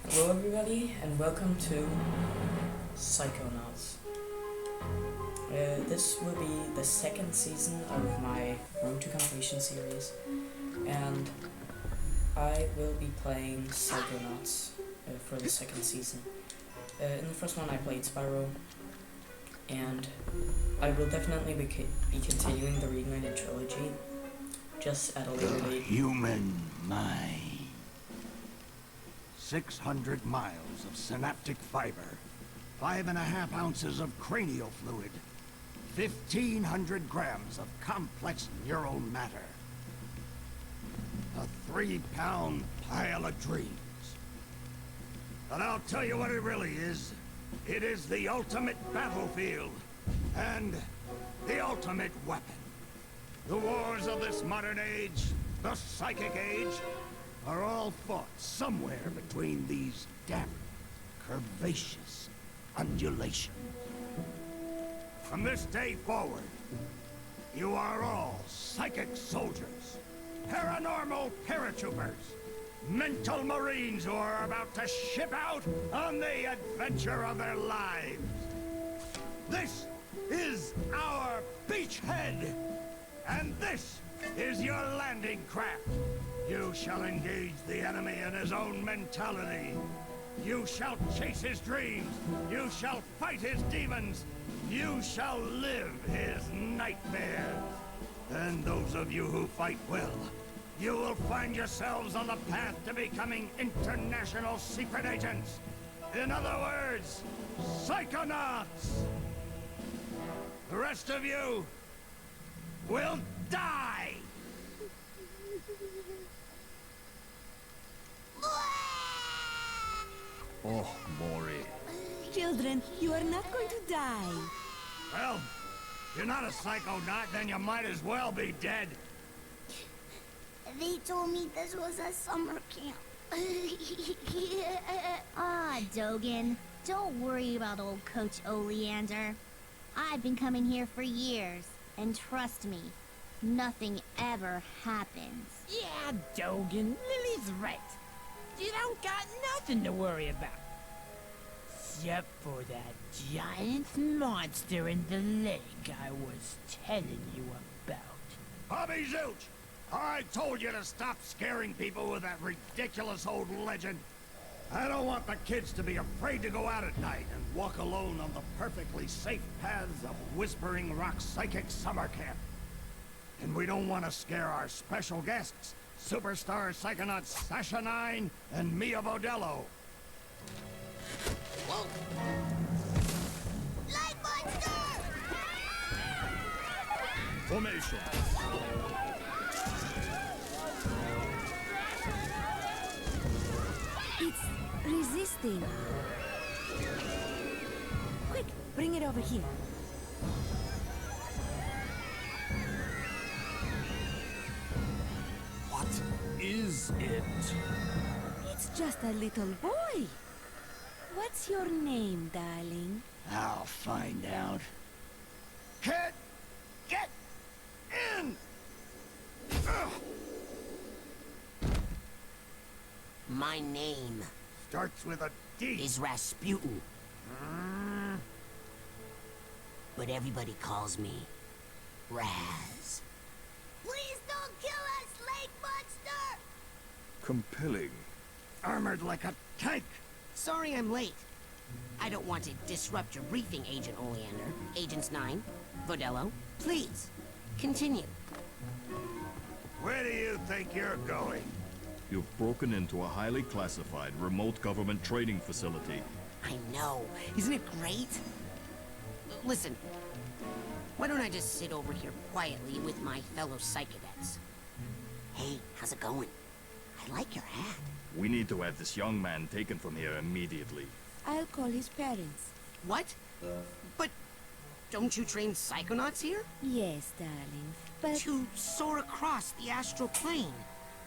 Hello everybody and welcome to Psychonauts. This will be the second season of my Road to Completion series, and I will be playing Psychonauts for the second season. In the first one I played Spyro, and I will definitely be continuing the Reignited trilogy, just at a later date. Human mind. 600 miles of synaptic fiber, 5.5 ounces of cranial fluid, 1,500 grams of complex neural matter. A 3-pound pile of dreams. But I'll tell you what it really is. It is the ultimate battlefield, and the ultimate weapon. The wars of this modern age, the psychic age, are all fought somewhere between these damp, curvaceous undulations. From this day forward, you are all psychic soldiers, paranormal paratroopers, mental marines who are about to ship out on the adventure of their lives. This is our beachhead, and this is your landing craft. You shall engage the enemy in his own mentality. You shall chase his dreams. You shall fight his demons. You shall live his nightmares. And those of you who fight well, you will find yourselves on the path to becoming international secret agents. In other words, Psychonauts. The rest of you will die. Oh, Maury. Children, you are not going to die. Well, if you're not a psychonaut, then you might as well be dead. They told me this was a summer camp. Dogen. Don't worry about old Coach Oleander. I've been coming here for years, and trust me, nothing ever happens. Yeah, Dogen, Lily's right. You don't got nothing to worry about. Except for that giant monster in the lake I was telling you about. Bobby Zooch! I told you to stop scaring people with that ridiculous old legend. I don't want the kids to be afraid to go out at night and walk alone on the perfectly safe paths of Whispering Rock Psychic Summer Camp. And we don't want to scare our special guests, superstar psychonauts Sasha 9 and Mia Vodello. Whoa! Light monster! Formation. It's resisting. Quick, bring it over here. What is it? It's just a little boy. What's your name, darling? I'll find out. Kid, get in! Ugh. My name Starts with a D. is Rasputin. But everybody calls me Raz. Please don't kill us, lake monster! Compelling. Armored like a tank. Sorry I'm late. I don't want to disrupt your briefing, Agent Oleander. Agents 9, Vodello, please, continue. Where do you think you're going? You've broken into a highly classified remote government training facility. I know. Isn't it great? Listen, why don't I just sit over here quietly with my fellow psychedets? Hey, how's it going? I like your hat. We need to have this young man taken from here immediately. I'll call his parents. What? But don't you train psychonauts here? Yes, darling, but... To soar across the astral plane.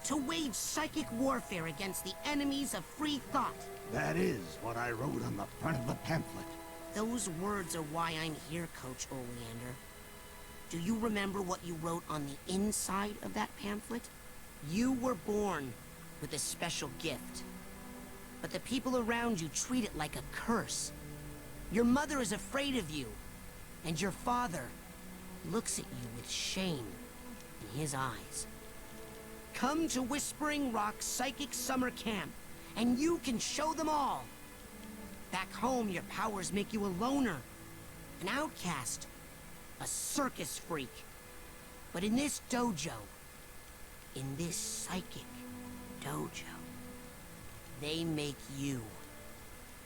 To wage psychic warfare against the enemies of free thought. That is what I wrote on the front of the pamphlet. Those words are why I'm here, Coach Oleander. Do you remember what you wrote on the inside of that pamphlet? You were born with a special gift. but the people around you treat it like a curse. Your mother is afraid of you, and your father looks at you with shame in his eyes. Come to Whispering Rock Psychic Summer Camp, and you can show them all. Back home, your powers make you a loner, an outcast, a circus freak. But in this dojo, in this psychic dojo, they make you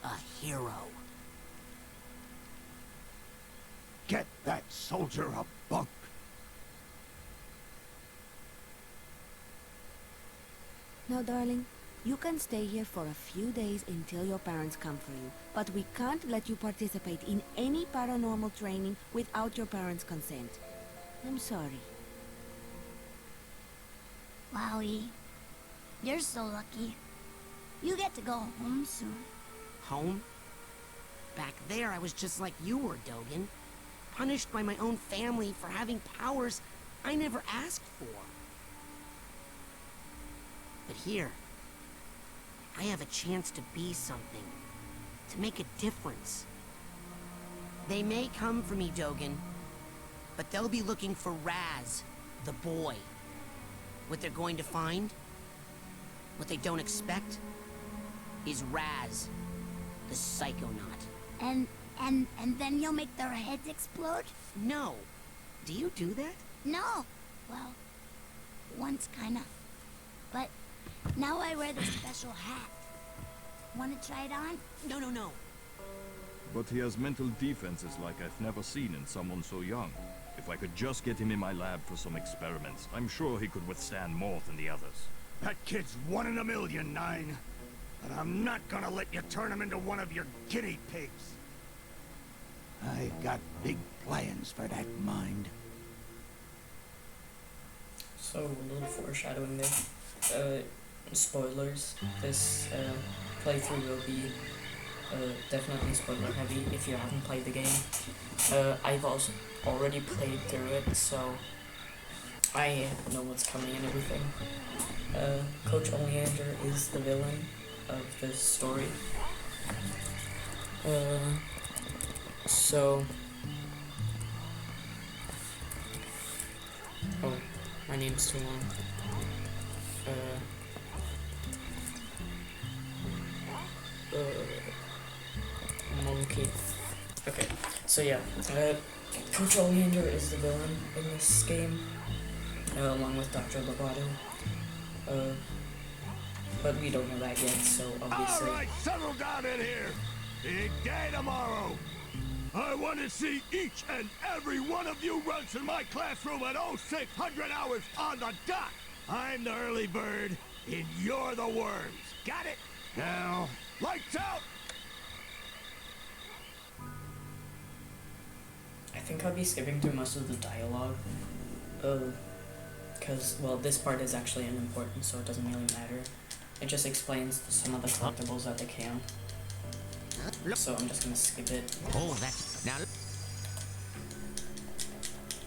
a hero. Get that soldier a bunk. Now, darling, you can stay here for a few days until your parents come for you. But we can't let you participate in any paranormal training without your parents' consent. I'm sorry. Wowie. You're so lucky. You get to go home soon. Home? Back there, I was just like you were, Dogen. Punished by my own family for having powers I never asked for. But here, I have a chance to be something, to make a difference. They may come for me, Dogen, but they'll be looking for Raz, the boy. What they're going to find, what they don't expect, is Raz, the Psychonaut. And then you'll make their heads explode? No. Do you do that? No. Well, once kinda. But now I wear this special hat. Wanna try it on? No. But he has mental defenses like I've never seen in someone so young. If I could just get him in my lab for some experiments, I'm sure he could withstand more than the others. That kid's 1 in a million, Nine. But I'm not gonna let you turn him into one of your guinea pigs. I've got big plans for that mind. So, a little foreshadowing there. Spoilers. This playthrough will be definitely spoiler heavy if you haven't played the game. I've also already played through it, so I know what's coming and everything. Coach Oleander is the villain of this story. Oh, my name's too long. Monkey. Okay, so yeah, Coach Oleander is the villain in this game, along with Dr. Lovato. But we don't know that yet, so obviously... Alright, settle down in here! Big day tomorrow! I want to see each and every one of you runs in my classroom at 0600 hours on the dot! I'm the early bird, and you're the worms. Got it? Now, lights out! I think I'll be skipping through most of the dialogue. Because, well, this part is actually unimportant, so it doesn't really matter. It just explains some of the collectibles at the camp. So I'm just gonna skip it. Oh, that's... Now...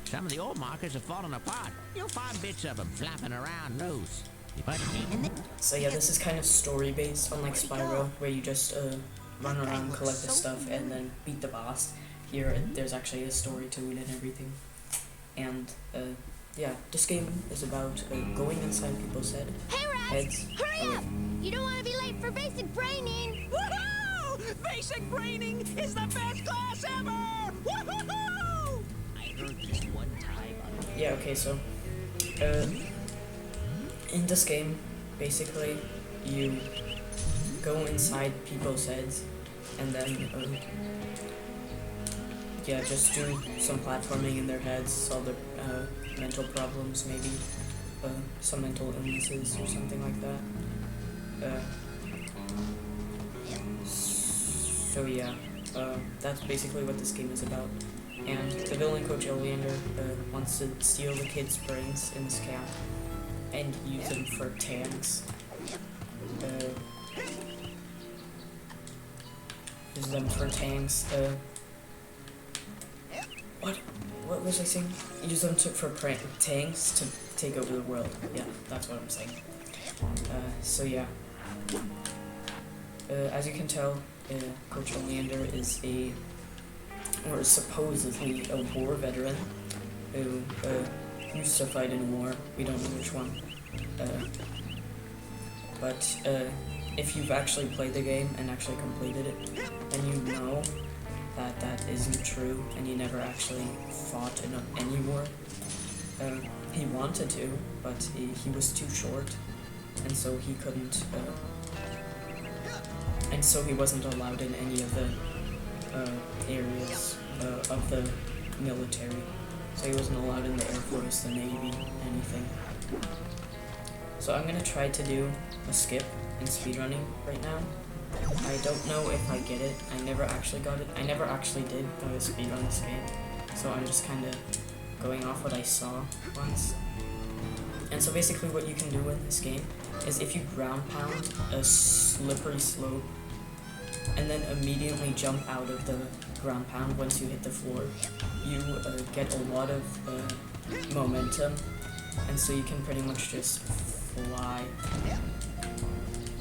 Some of the old markers have fallen apart. You'll find bits of them flapping around loose. So yeah, this is kind of story-based, unlike Spyro, where you just run around, collect the stuff, and then beat the boss. Here, there's actually a story to it and everything. And, yeah, this game is about going inside people's heads. Hey, Raz! Hurry up! You don't want to be late for basic braining! Woohoo! Basic braining is the best class ever! Woohoo! I heard this one time on... Yeah, okay, so, in this game, basically, you go inside people's heads, and then, yeah, just do some platforming in their heads, solve their, mental problems, maybe, some mental illnesses or something like that. So yeah, that's basically what this game is about. And the villain, Coach Oleander, wants to steal the kids' brains in this camp and use them for tanks. Use them for tanks. What was I saying? Use them for tanks to take over the world. Yeah, that's what I'm saying. So yeah. as you can tell, Coach Oleander is or supposedly a war veteran who used to fight in a war. We don't know which one. But if you've actually played the game and actually completed it, then you know that that isn't true, and he never actually fought in any war. He wanted to, but he was too short, and so he couldn't, and so he wasn't allowed in any of the areas of the military. So he wasn't allowed in the Air Force, the Navy, anything. So I'm gonna try to do a skip in speedrunning right now. I don't know if I get it. I never actually got it. I never actually did speedrun this game. So I'm just kind of going off what I saw once. And so basically what you can do in this game is if you ground pound a slippery slope and then immediately jump out of the ground pound once you hit the floor, you get a lot of momentum, and so you can pretty much just fly.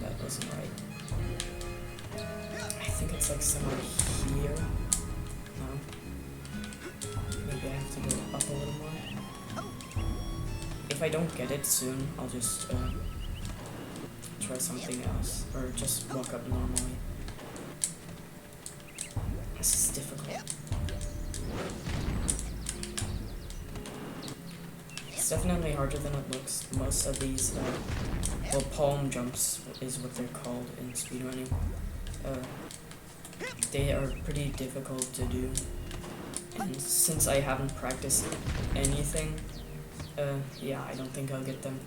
That wasn't right. I think it's like somewhere here. No. Maybe I have to go up a little more. If I don't get it soon, I'll just try something else, or just walk up normally. This is difficult. It's definitely harder than it looks. Most of these, well, palm jumps is what they're called in speedrunning. They are pretty difficult to do. And since I haven't practiced anything, yeah, I don't think I'll get them.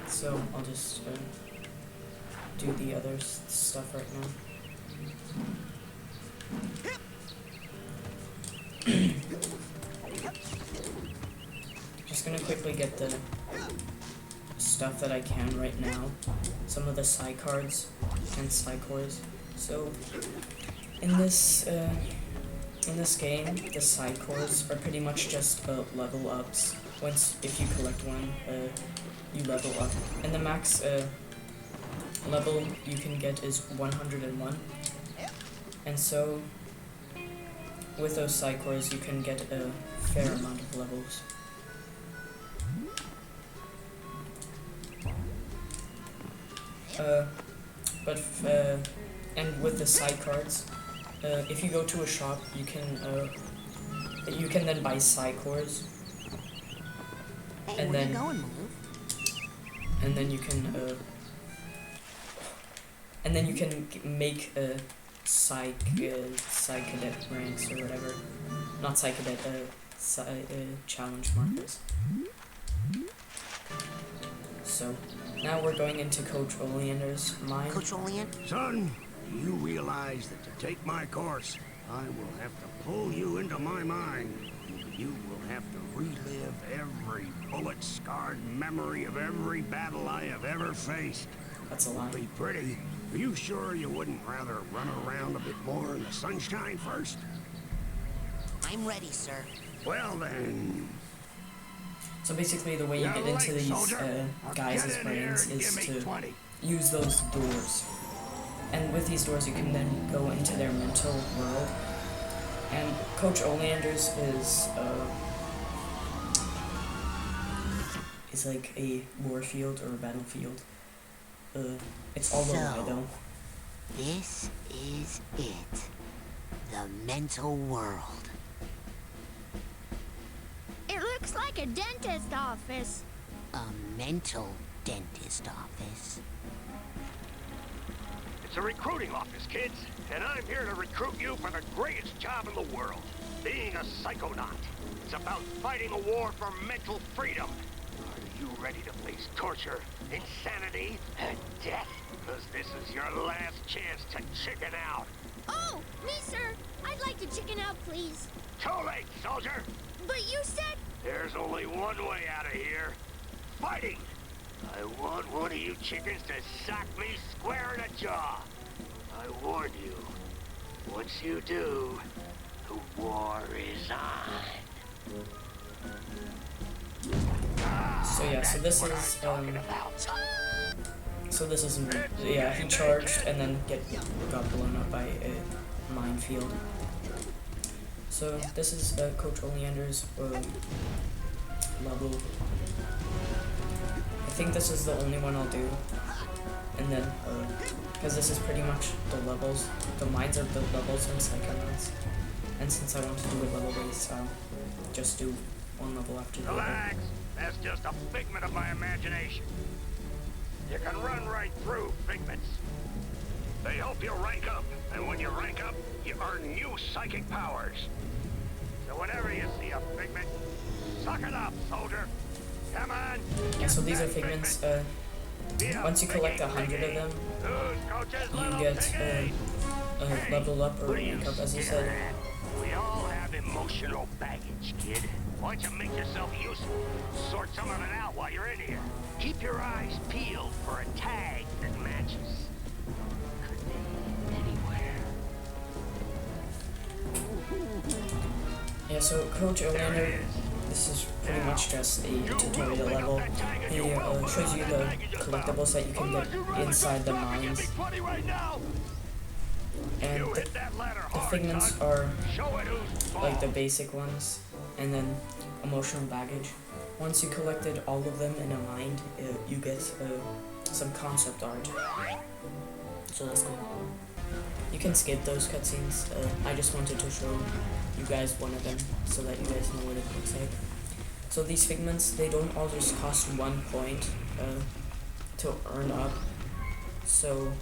So I'll just do the other stuff right now. Just gonna quickly get the stuff that I can right now. Some of the psi cards and psi cores. So in this game, the psi cores are pretty much just level ups. If you collect one, you level up, and the max level you can get is 101. And so with those psi cores, you can get a fair amount of levels. And with the psi cards, if you go to a shop, you can then buy psi cores. Hey, and where then you going, Maloof? and then you can make a psi cadet ranks or whatever. Not psi cadet, challenge markers. So now we're going into Coach Oleander's mine. Coach Oleander? Son, you realize that to take my course, I will have to pull you into my mind. You will have to relive every bullet-scarred memory of every battle I have ever faced. That's a lot. Be pretty. Are you sure you wouldn't rather run around a bit more in the sunshine first? I'm ready, sir. Well then... So basically the way you get into these guys' brains is to use those doors. And with these doors you can then go into their mental world. And Coach Oleander's is like a warfield or a battlefield. It's all over though. This is it. The mental world. It looks like a dentist office. A mental dentist office. It's a recruiting office, kids, and I'm here to recruit you for the greatest job in the world, being a psychonaut. It's about fighting a war for mental freedom. Are you ready to face torture, insanity, and death? Because this is your last chance to chicken out. Oh, me, sir. I'd like to chicken out, please. Too late, soldier. But you said... There's only one way out of here. Fighting! I want one of you chickens to sock me square in the jaw. I warn you, once you do, the war is on. So yeah, so this is So this is, yeah, he charged and then got blown up by a minefield. So this is Coach Oleander's level. I think this is the only one I'll do. And then, because this is pretty much the levels, the mines are the levels in Psychonauts. And since I want to do it level based, I'll just do one level after the other. Relax. That's just a figment of my imagination. You can run right through figments. They help you rank up, and when you rank up, you earn new psychic powers. So whenever you see a figment, suck it up, soldier. Come on. Yeah, so these are figments. Once you collect 100 of them, you get level up or rank up, as you said. We all have emotional baggage, kid. Why don't you make yourself useful? Sort some of it out while you're in here. Keep your eyes peeled for a tag that matches. Could be anywhere. Yeah, so Coach Oleander, this is pretty much just a tutorial level. He shows you the collectibles that you can get inside the mines. And the figments are like the basic ones, and then emotional baggage. Once you collected all of them in a mine, you get some concept art. So that's cool. You can skip those cutscenes. I just wanted to show you guys one of them so that you guys know what it looks like. So these figments, they don't all just cost 1 point to earn up. So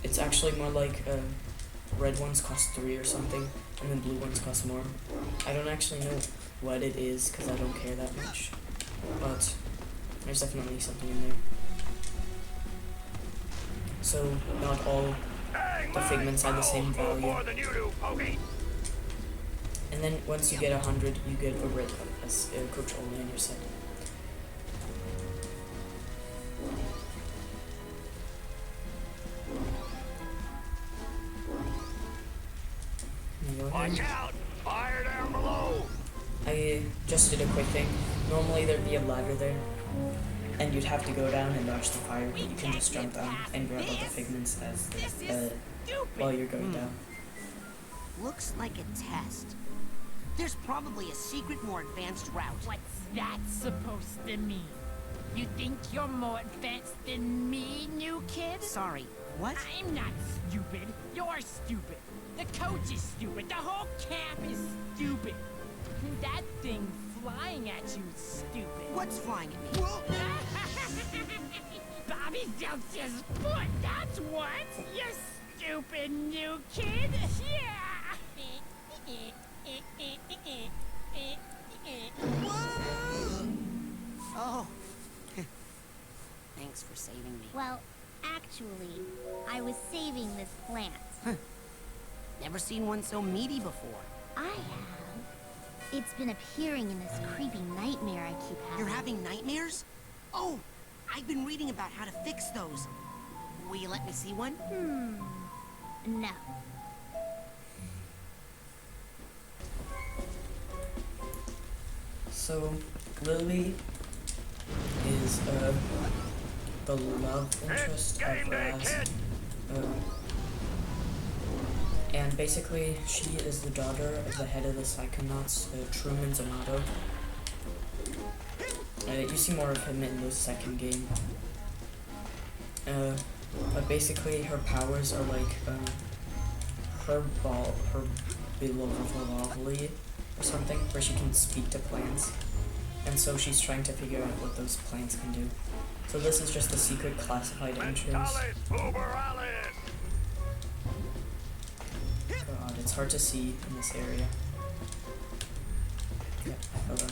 it's actually more like red ones cost 3 or something, and then blue ones cost more. I don't actually know what it is because I don't care that much, but there's definitely something in there. So not all the figments have the same value. And then once you get 100, you get a red one, as Coach Oleander said. Watch out! Fire down below! I just did a quick thing. Normally there'd be a ladder there, and you'd have to go down and dodge the fire, but you can just jump down and grab all the figments as while you're going down. Looks like a test. There's probably a secret, more advanced route. What's that supposed to mean? You think you're more advanced than me, new kid? Sorry, what? I'm not stupid. You're stupid. The coach is stupid. The whole camp is stupid. And that thing flying at you is stupid. What's flying at me? Bobby Zeltz's foot, that's what! You stupid new kid! Yeah! Oh. Thanks for saving me. Well, actually, I was saving this plant. Never seen one so meaty before. I have. It's been appearing in this creepy nightmare I keep having. You're having nightmares? Oh, I've been reading about how to fix those. Will you let me see one? No. So Lily is the love interest of Raz. And basically, she is the daughter of the head of the Psychonauts, Truman Zamato. You see more of him in the second game. But basically, her powers are like her beloved or something, where she can speak to plants. And so she's trying to figure out what those plants can do. So this is just the secret classified entrance. God, it's hard to see in this area. Yeah, hold on.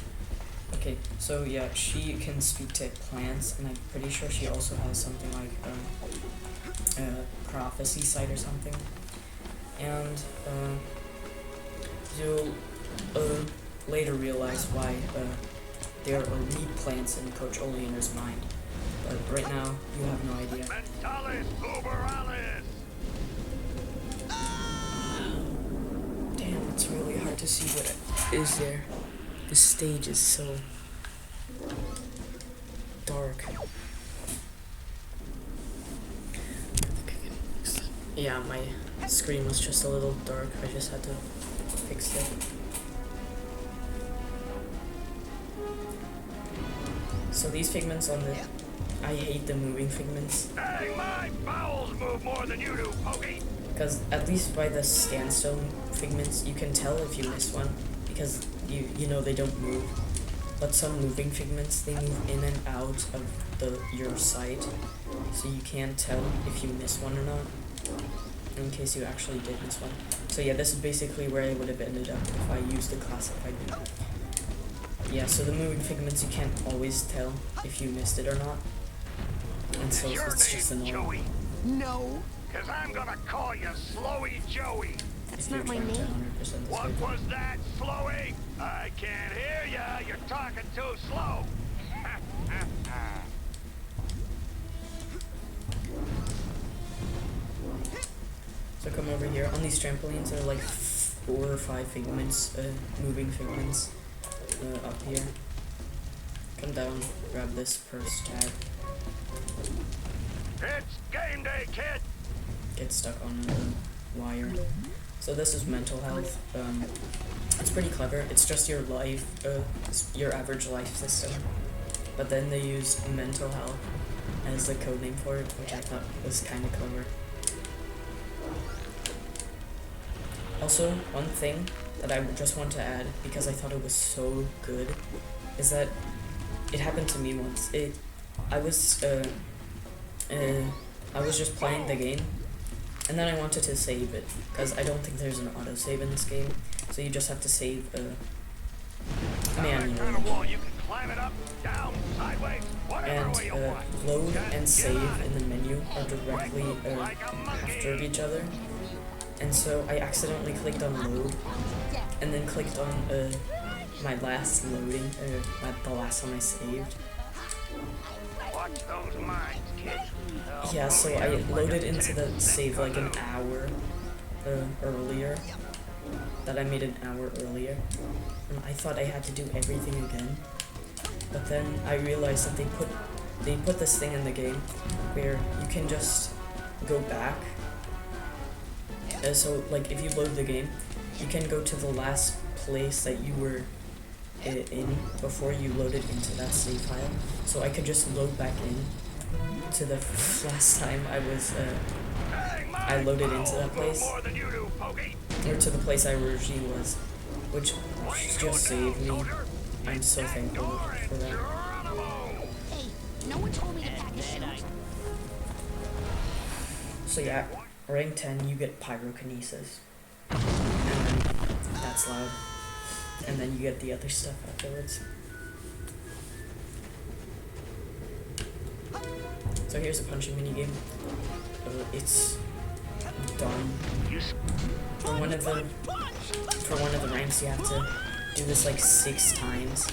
Okay, so yeah, she can speak to plants, and I'm pretty sure she also has something like a prophecy sight or something. And you'll later realize why there are weed plants in Coach Oleander's mind. But right now, you have no idea. Damn, it's really hard to see what is there. The stage is so dark. Yeah, my screen was just a little dark. I just had to fix it. So these figments on the... I hate the moving figments. Hey, my bowels move more than you do, Pokey. Because at least by the standstill figments, you can tell if you miss one. Because you know they don't move. But some moving figments, they move in and out of your sight. So you can't tell if you miss one or not. In case you actually did miss one. So yeah, this is basically where I would have ended up if I used the classified view. Yeah, so the moving figments, you can't always tell if you missed it or not. And so it's just annoying. Joey? No. Cause I'm gonna call you Slowy Joey. That's If you're not my trying to name. 100% this What way. was that, Slowy? I can't hear ya. You're talking too slow. So come over here. On these trampolines, there are like 4 or 5 figments, moving figments, up here. Come down, grab this purse tag. It's game day, kid. Get stuck on a wire. So this is mental health. It's pretty clever. It's just your life, your average life system. But then they use mental health as the code name for it, which I thought was kind of clever. Also, one thing that I just want to add, because I thought it was so good, is that it happened to me once. I was just playing the game, and then I wanted to save it, because I don't think there's an autosave in this game, so you just have to save manually. Kind of wall, you can climb it up, down, sideways, whatever way you And want. load Just and get save on it. in the menu are directly Like a monkey. after each other. And so I accidentally clicked on load, and then clicked on my last loading, the last time I saved. Watch those mines, kid. Yeah, so I loaded into the save like an hour earlier. That I made an hour earlier. And I thought I had to do everything again. But then I realized that they put this thing in the game where you can just go back. So like if you load the game, you can go to the last place that you were in before you loaded into that save file. So I could just load back in to the last time I was I loaded into that place, More than you do, Pokey. or to the place I originally was, which just saved me. I'm so thankful for that. Hey, no one told me to pack a shoe. So yeah, rank 10 you get pyrokinesis, and then that's loud, and then you get the other stuff afterwards. So here's a punching minigame. It's done. For one of the ranks you have to do this like 6 times.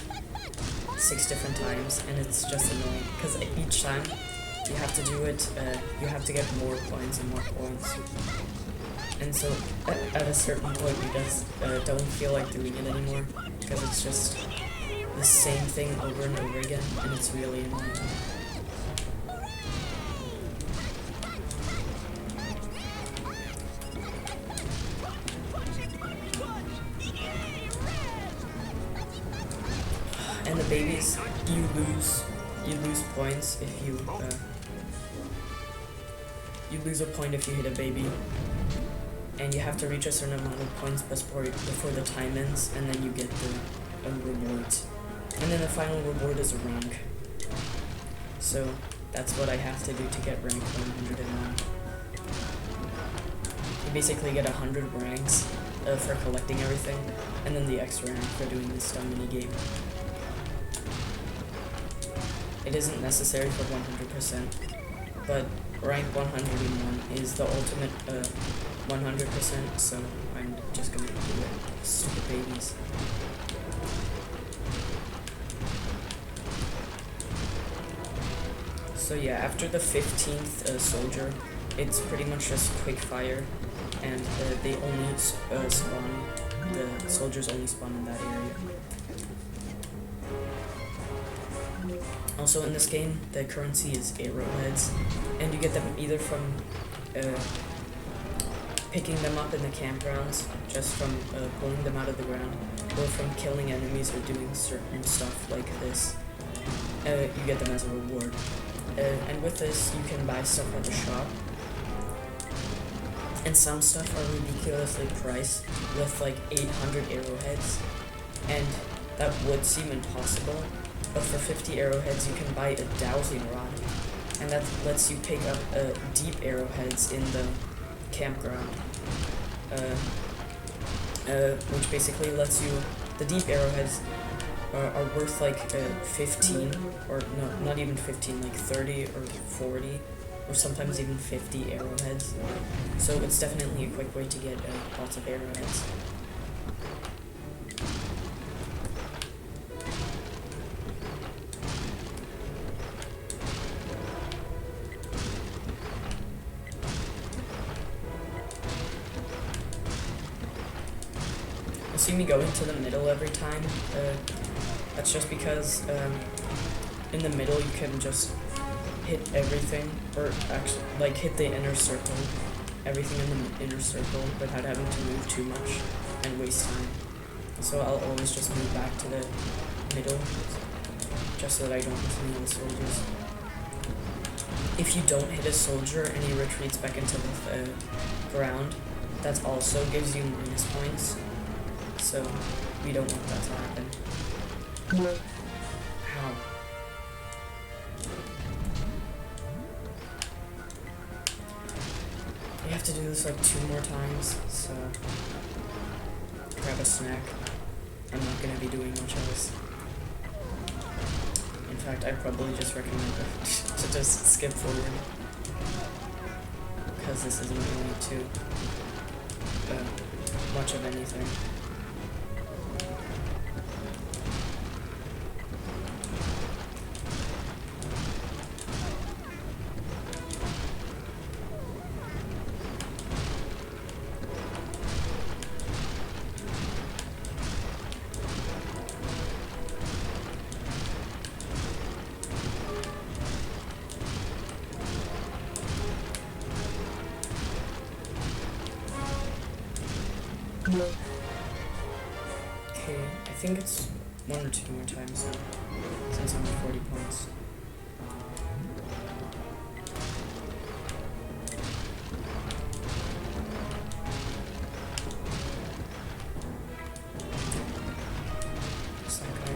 6 different times, and it's just annoying because each time you have to do it, you have to get more points and more points. And so at a certain point you just don't feel like doing it anymore because it's just the same thing over and over again, and it's really annoying. And the babies, you lose points if you lose a point if you hit a baby, and you have to reach a certain amount of points before the time ends, and then you get the rewards. And then the final reward is a rank. So that's what I have to do to get rank 101. You basically get 100 ranks for collecting everything, and then the extra rank for doing this dumb mini game. It isn't necessary for 100%, but rank 101 is the ultimate 100%, so I'm just gonna do it. Stupid babies. So yeah, after the 15th soldier, it's pretty much just quick fire, and they only spawn, the soldiers only spawn in that area. Also in this game, the currency is arrowheads, and you get them either from picking them up in the campgrounds, just from pulling them out of the ground, or from killing enemies or doing certain stuff like this. You get them as a reward. And with this, you can buy stuff at the shop. And some stuff are ridiculously priced, with like 800 arrowheads. And that would seem impossible, but for 50 arrowheads, you can buy a dowsing rod. And that lets you pick up deep arrowheads in the campground. Which basically lets you, the deep arrowheads are worth like 15, or no, not even 15, like 30 or 40, or sometimes even 50 arrowheads. So it's definitely a quick way to get lots of arrowheads. See me go into the middle every time. That's just because in the middle you can just hit everything, or actually like hit the inner circle, everything in the inner circle without having to move too much and waste time. So I'll always just move back to the middle just so that I don't hit any soldiers. If you don't hit a soldier and he retreats back into the ground, that also gives you minus points. So, we don't want that to happen. How? We have to do this like 2 more times, so grab a snack. I'm not going to be doing much else. In fact, I'd probably just recommend to just skip forward, because this isn't going to much of anything. Okay, I think it's 1 or 2 more times now, since I'm at 40 points. Is that guy?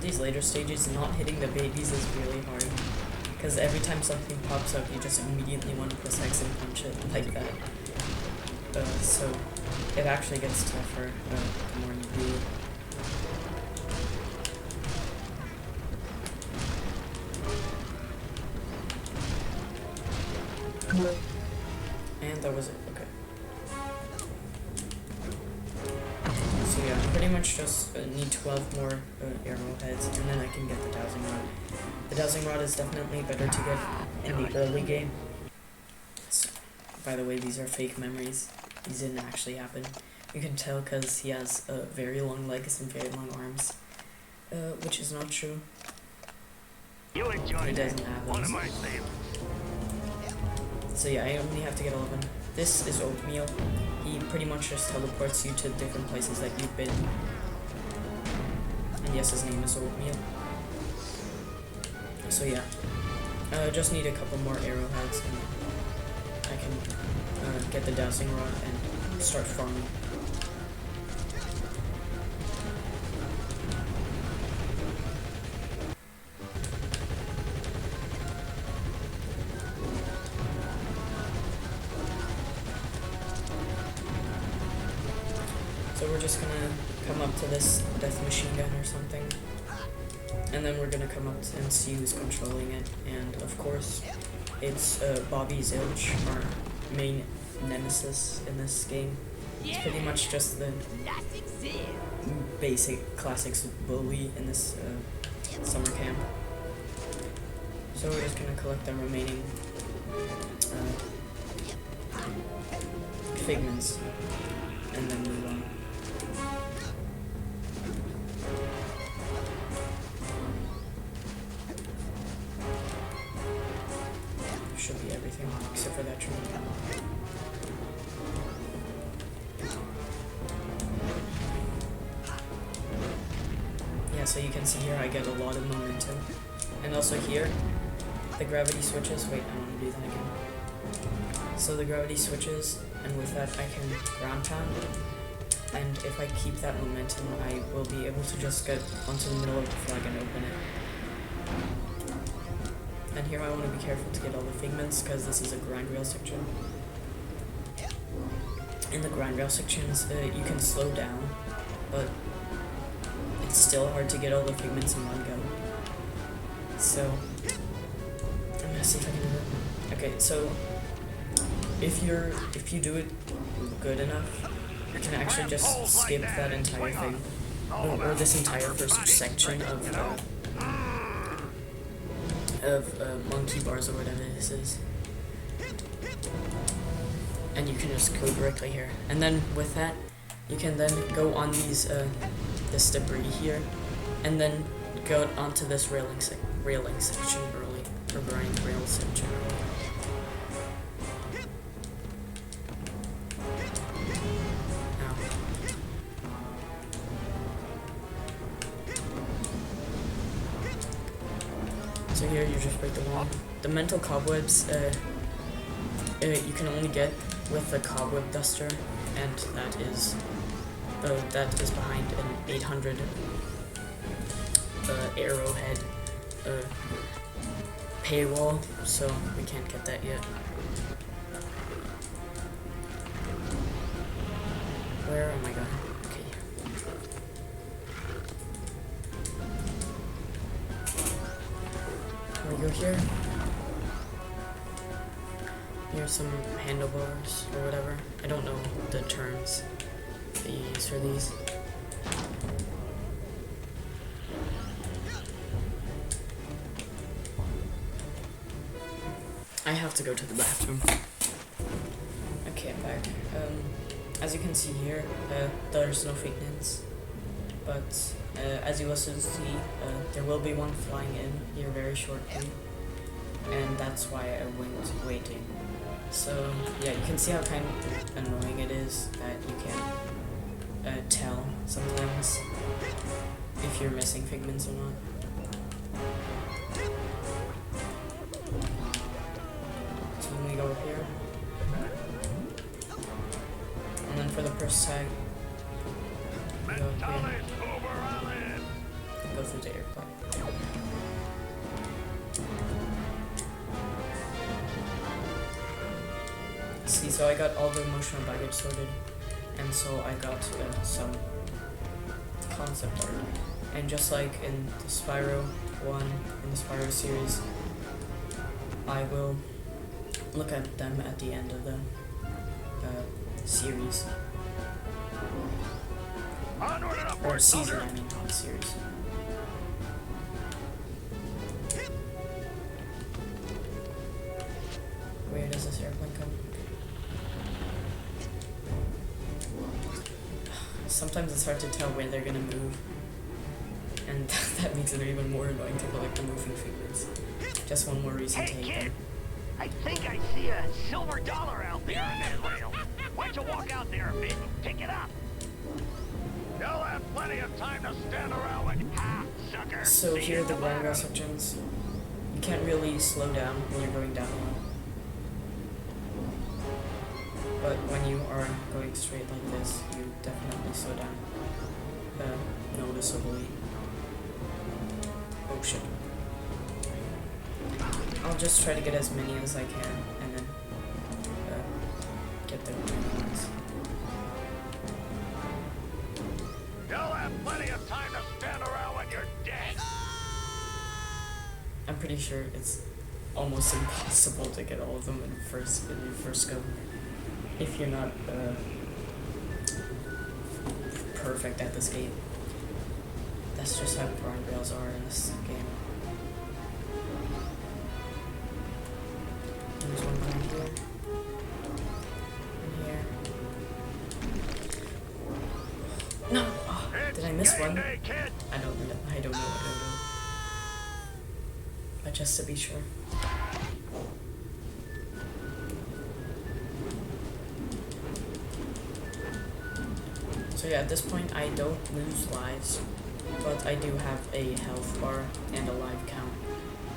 These later stages, not hitting the babies is really hard, because every time something pops up, you just immediately want to press X and punch it like that. So it actually gets tougher the more you do it. And that was it. Okay. So yeah, I pretty much just need 12 more arrowheads, and then I can get the dowsing rod. The dowsing rod is definitely better to get in the early game. So, by the way, these are fake memories. These didn't actually happen. You can tell because he has very long legs and very long arms, which is not true. You enjoy He doesn't have those. One of my favorites. So yeah, I only have to get 11. This is Oatmeal. He pretty much just teleports you to different places that you've been. And yes, his name is Oatmeal. So yeah, I just need a couple more arrowheads and I can get the dowsing rod and start farming. So we're just gonna come up to this death machine gun or something. And then we're gonna come up and see who's controlling it. And of course, it's Bobby Zilch, our main nemesis in this game. It's pretty much just the basic classics bully in this summer camp. So we're just gonna collect the remaining figments and then move on. Should be everything except for that tree. Yeah, so you can see here I get a lot of momentum. And also here, the gravity switches. Wait, I want to do that again. So the gravity switches, and with that I can ground pound. And if I keep that momentum, I will be able to just get onto the middle of the flag and open it. And here I want to be careful to get all the figments, because this is a grind rail section. In the grind rail sections, you can slow down, but it's still hard to get all the figments in one go. So, I'm gonna see if I can do it. Okay, so if you do it good enough, you can actually just skip that entire thing, or this entire first section of monkey bars or whatever this is. And you can just go directly here. And then with that, you can then go on these this debris here, and then go onto this railing section early, or grind rail section early. So here you just break the wall. The mental cobwebs you can only get with the cobweb duster, and that is behind an 800 arrowhead paywall, so we can't get that yet. Where? Oh my god. Okay. We go here. Here's some handlebars or whatever. I don't know the terms that you use for these. I have to go to the bathroom. Okay, I'm back. As you can see here, there's no figments, but as you also see, there will be one flying in here very shortly, and that's why I went waiting. So yeah, you can see how kind of annoying it is that you can't tell sometimes if you're missing figments or not. So when we go up here, and then for the first tag, we go up here, go through the airplane. See, so I got all the emotional baggage sorted, and so I got some concept art. And just like in the Spyro 1, in the Spyro series, I will look at them at the end of the series. Or season, I mean, not series. Where does this airplane come? Sometimes it's hard to tell where they're gonna move, and that makes it even more annoying to collect the moving figments. Just one more reason to hate them. I think I see a silver dollar out there on that rail. Why don't you walk out there a bit and pick it up? You'll have plenty of time to stand around with sucker. So here are the grind rail sections. You can't really slow down when you're going down one. But when you are going straight like this, you definitely slow down noticeably. Oh shit. I'll just try to get as many as I can, and then get the remaining ones. You'll have plenty of time to stand around when you're dead. I'm pretty sure it's almost impossible to get all of them in your first go if you're not perfect at this game. That's just how guardrails are in this game. There's one behind here. And here. No! Oh, did I miss one? Day, kid. I don't know. But just to be sure. So yeah, at this point I don't lose lives, but I do have a health bar and a life count.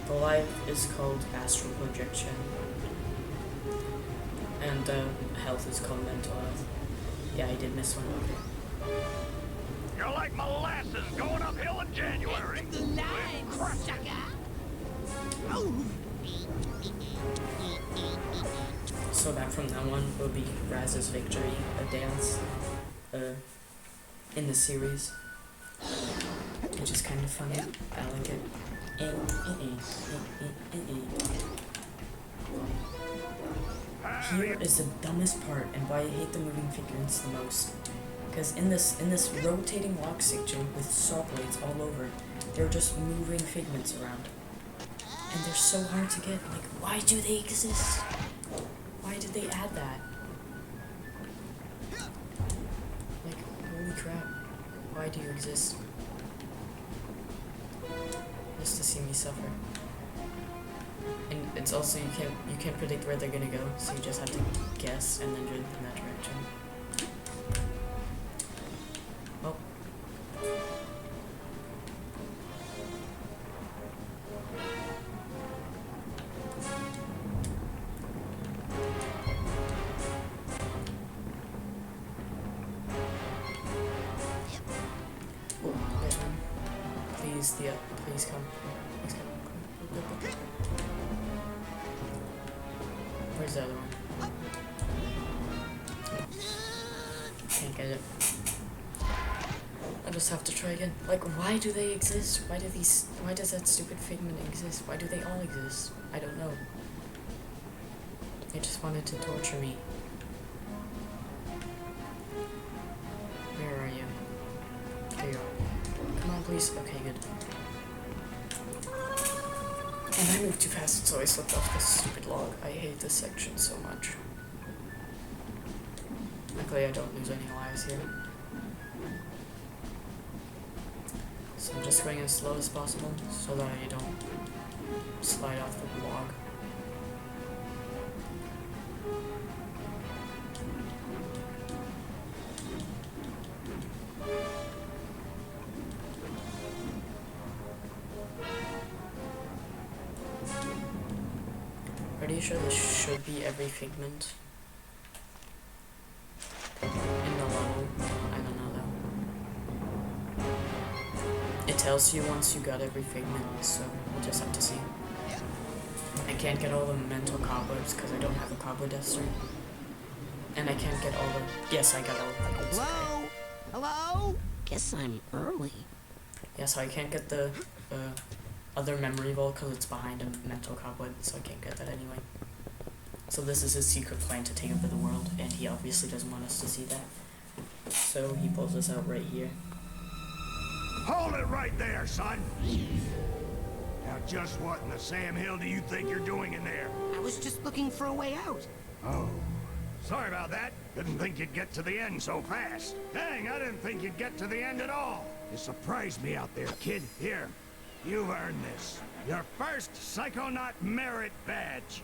The life is called astral projection, and health is called mental health. Yeah, I did miss one. You're like molasses going uphill in January. The line, sucker! Oh! So that from now on will be Raz's victory, a dance, in the series, which is kind of funny. I like it. Here is the dumbest part, and why I hate the moving figurines the most. Because in this rotating lock section with saw blades all over, they're just moving figments around, and they're so hard to get. Like, why do they exist? Why did they add that? Like, holy crap! Why do you exist? Just to see me suffer. And it's also you can't predict where they're gonna go, so you just have to guess and then jump in that direction. Oh. Oh, there's one. Please, please come. Please come. Go. Where's the other one? Can't get it. I just have to try again. Like, why do they exist? Why does that stupid figment exist? Why do they all exist? I don't know. They just wanted to torture me. Where are you? There you are. Come on, please. Okay, good. And I moved too fast, so I slipped off this stupid log. I hate this section so much. Luckily, I don't lose any lives here. So I'm just going as slow as possible, so that I don't slide off the log. Pretty sure this should be every figment in the level. I don't know though. It tells you once you got every figment, so we'll just have to see. I can't get all the mental cobwebs because I don't have a cobweb duster. And I can't get all the... Yes, I got all the cobwebs. Hello? Hello? Guess I'm early. Yeah, so I can't get the other memory vault because it's behind a mental cobweb, so I can't get that anyway. So this is his secret plan to take over the world, and he obviously doesn't want us to see that. So he pulls us out right here. Hold it right there, son. Now, just what in the Sam Hill do you think you're doing in there? I was just looking for a way out. Oh, sorry about that. Didn't think you'd get to the end so fast. Dang, I didn't think you'd get to the end at all. You surprised me out there, kid. Here, you've earned this. Your first Psychonaut merit badge.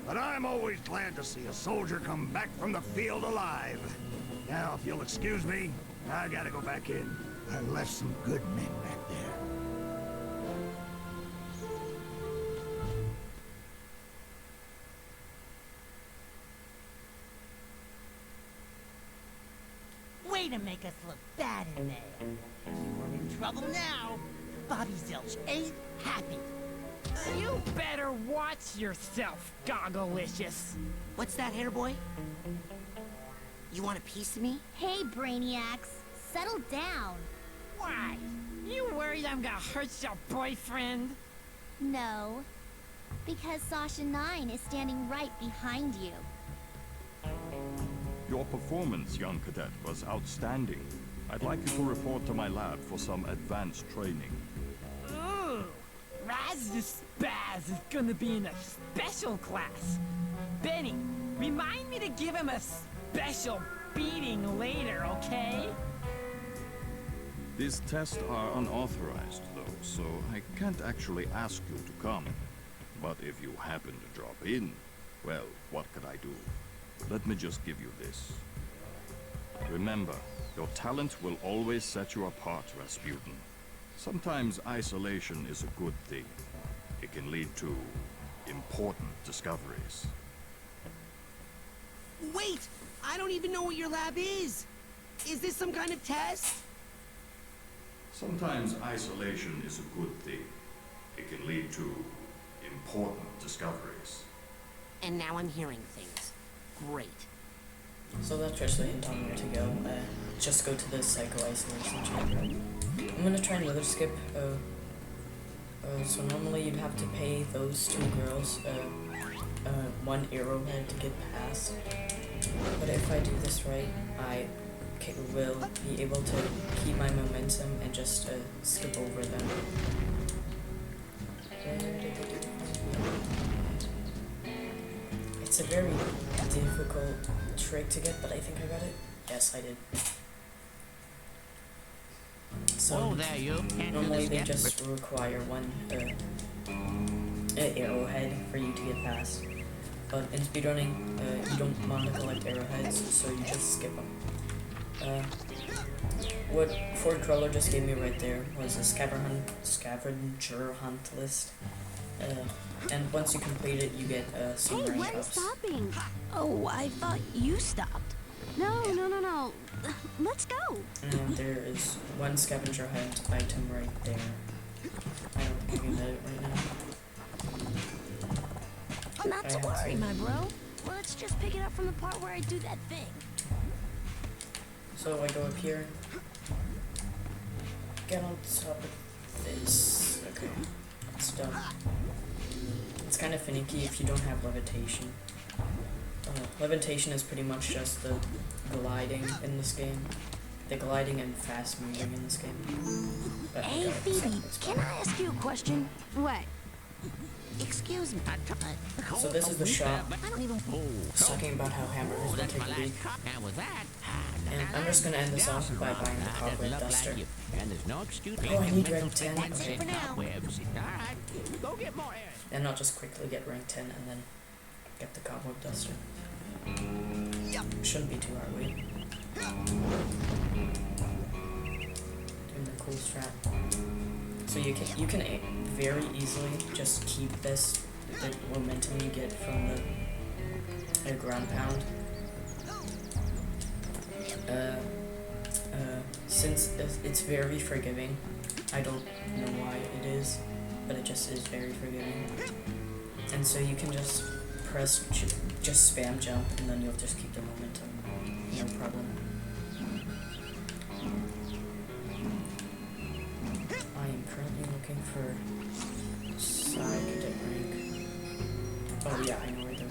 But I'm always glad to see a soldier come back from the field alive. Now, if you'll excuse me, I gotta go back in. I left some good men back there. Way to make us look bad in there. trouble now. Bobby Zilch ain't happy. You better watch yourself, Gogglelicious. What's that, hair boy? You want a piece of me? Hey, Brainiacs, settle down. Why? You worried I'm gonna hurt your boyfriend? No, because Sasha 9 is standing right behind you. Your performance, young cadet, was outstanding. I'd like you to report to my lab for some advanced training. Ooh, Raz the Spaz is gonna be in a special class. Benny, remind me to give him a special beating later, okay? These tests are unauthorized, though, so I can't actually ask you to come. But if you happen to drop in, well, what could I do? Let me just give you this. Remember, your talent will always set you apart, Rasputin. Sometimes isolation is a good thing. It can lead to important discoveries. Wait! I don't even know what your lab is! Is this some kind of test? Sometimes isolation is a good thing. It can lead to important discoveries. And now I'm hearing things. Great. So that's just the hint on where to go. Just go to the psycho-isolation chamber. I'm gonna try another skip. So normally you'd have to pay those two girls one arrowhead to get past. But if I do this right, I will be able to keep my momentum and just skip over them. It's a very difficult trick to get, but I think I got it. Yes, I did. So there you. normally they just require one arrowhead for you to get past. But in speedrunning, you don't want to collect arrowheads, so you just skip them. What Ford Crawler just gave me right there was a scavenger hunt list. And once you complete it, you get some Hey, rank where are you ups. stopping? Oh, I thought you stopped. No. Let's go. And there is one scavenger hunt item right there. I don't think I can get it right now. Not to worry, my bro. Let's just pick it up from the part where I do that thing. So I go up here, get on top of this. Okay, it's done. It's kind of finicky if you don't have levitation. Levitation is pretty much just the gliding in this game. The gliding and fast moving in this game. But Hey, Phoebe, can I ask you a question? What? Excuse me. So this is the shop. I don't even... It's talking about how hamburgers will take a week. And with that, And I'm just gonna end this off by buying the cobweb duster. And there's no excuse. Oh, I need rank 10. Okay. For now. Cobwebs. All right, go get more air. And I'll just quickly get rank 10 and then get the cobweb duster. Shouldn't be too hard, wait. Doing the cool strat. So you can very easily just keep this, the momentum you get from the ground pound. Since it's very forgiving, I don't know why it is, but it just is very forgiving. And so you can just press, just spam jump, and then you'll just keep the momentum, no problem. I am currently looking for Psy Cadet rank. Oh yeah, I know where they're.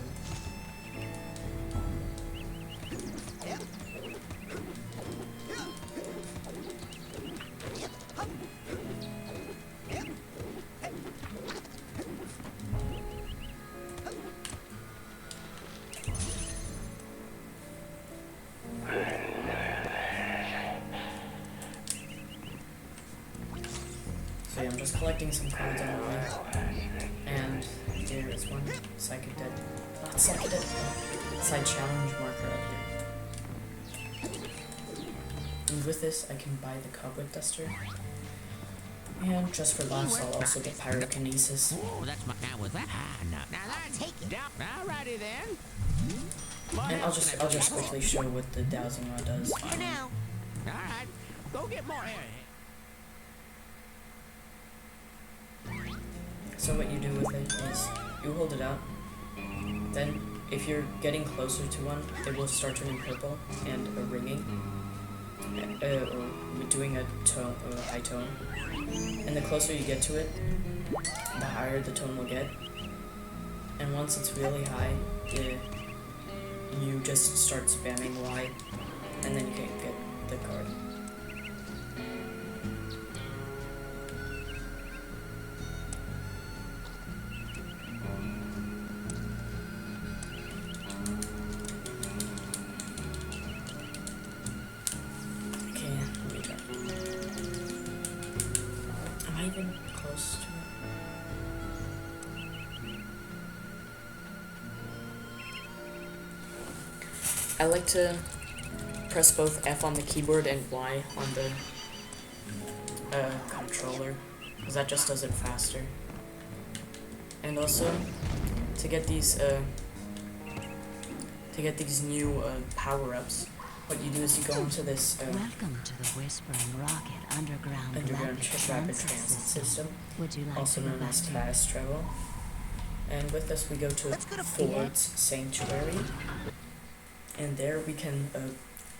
So yeah, I'm just collecting some coins on the way. And there is one Psychodet. Not Psychodet, Side challenge marker up here. And with this, I can buy the cobweb duster. And just for laughs, I'll also get pyrokinesis. Oh, that's my now with that. Now that's take it. Alrighty then. And I'll just quickly show what the dowsing rod does. For now. All right, go get more air. So what you do with it is you hold it out. Then, if you're getting closer to one, it will start turning purple and ringing, or doing a tone, high tone. And the closer you get to it, the higher the tone will get. And once it's really high, you just start spamming Y, and then you can get the card. Okay, let me try. Am I even close to it? I like to press both F on the keyboard and Y on the controller, because that just does it faster. And also, to get these new power-ups, what you do is you go into this Welcome to the Whispering Rocket Underground rapid transit system, Would you like also to go known back as to fast travel. And with this we go to Ford's Sanctuary, and there we can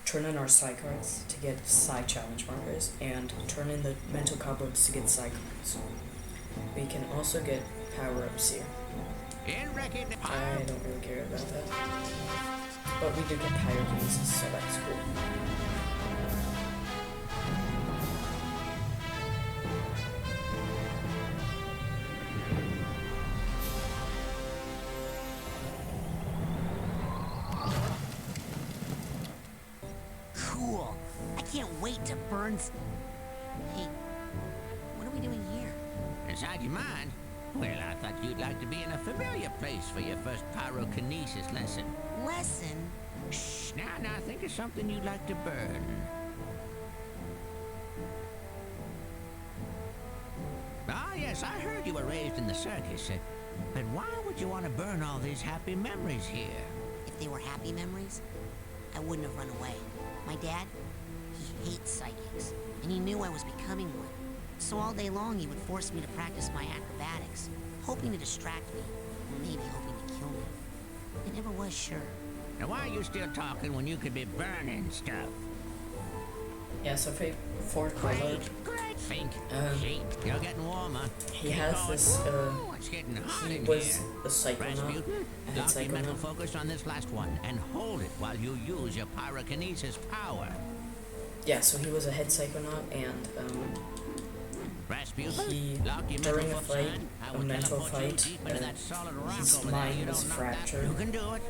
turn in our Psy cards to get Psy challenge markers, and turn in the mental cobwebs to get Psy cards. We can also get power-ups here. I don't really care about that, but we do get pyrokinesis, so that's cool. Cool. I can't wait to burn. Hey, what are we doing here? Inside your mind? Well, I thought you'd like to be in a familiar place for your first pyrokinesis lesson. Lesson? Shh, now think of something you'd like to burn. Ah, yes, I heard you were raised in the circus. But why would you want to burn all these happy memories here? If they were happy memories, I wouldn't have run away. My dad, he hates psychics, and he knew I was becoming one. So all day long he would force me to practice my acrobatics, hoping to distract me, or maybe hoping to kill me. I never was sure. Now why are you still talking when you could be burning stuff? Yeah, so for color, Great, think. See, you're getting warmer. he has this, It's getting hot he in was here. a Psychonaut, Rasputin, a head lock your mental Psychonaut. focus on this last one and hold it while you use your pyrokinesis power. Yeah, so he was a head Psychonaut, and Rasputin, he, lock your during mental a focus fight, on. I a will mental teleport you fight, deep into that solid rock his over there. mind You was don't knock that. fractured. You can do it.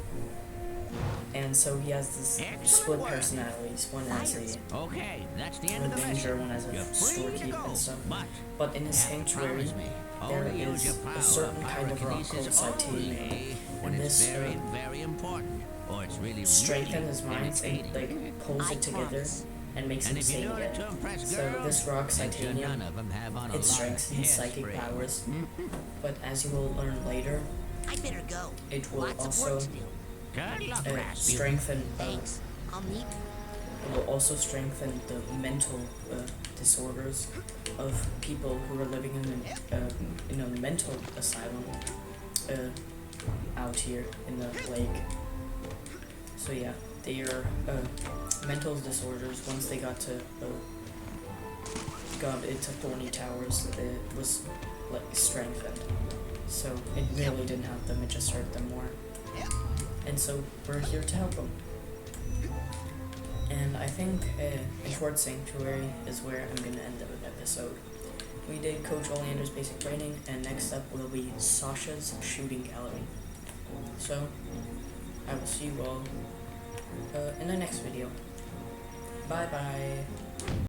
and so he has this Excellent split work. personalities. One as a Okay, that's the end of the Avenger, lesson. one as a You're free to storekeeper go, and stuff. but But in his you have to sanctuary, promise me, there only use is your a power certain of kind of rock called pyrokinesis Psytanium. only when And it's this very, very important, or it's really strengthens really his mind and like pulls it together and makes And him if you sing do it again. to impress So girls, this rock bet you Psytanium, none of them have on a it lot strengthens of psychic hairspray. powers, but as you will learn later, I better go. it will Lots of also work to do. Good luck, Rasputin. strengthen. Thanks. I'll meet. It will also strengthen the mental disorders of people who are living in a mental asylum out here in the lake. So yeah, their mental disorders, once they got into Thorny Towers, it was like strengthened. So it really didn't help them; it just hurt them more. And so we're here to help them. And I think Ford's Sanctuary is where I'm going to end the episode. We did Coach Oleander's basic training, and next up will be Sasha's shooting gallery. So, I will see you all in the next video. Bye bye.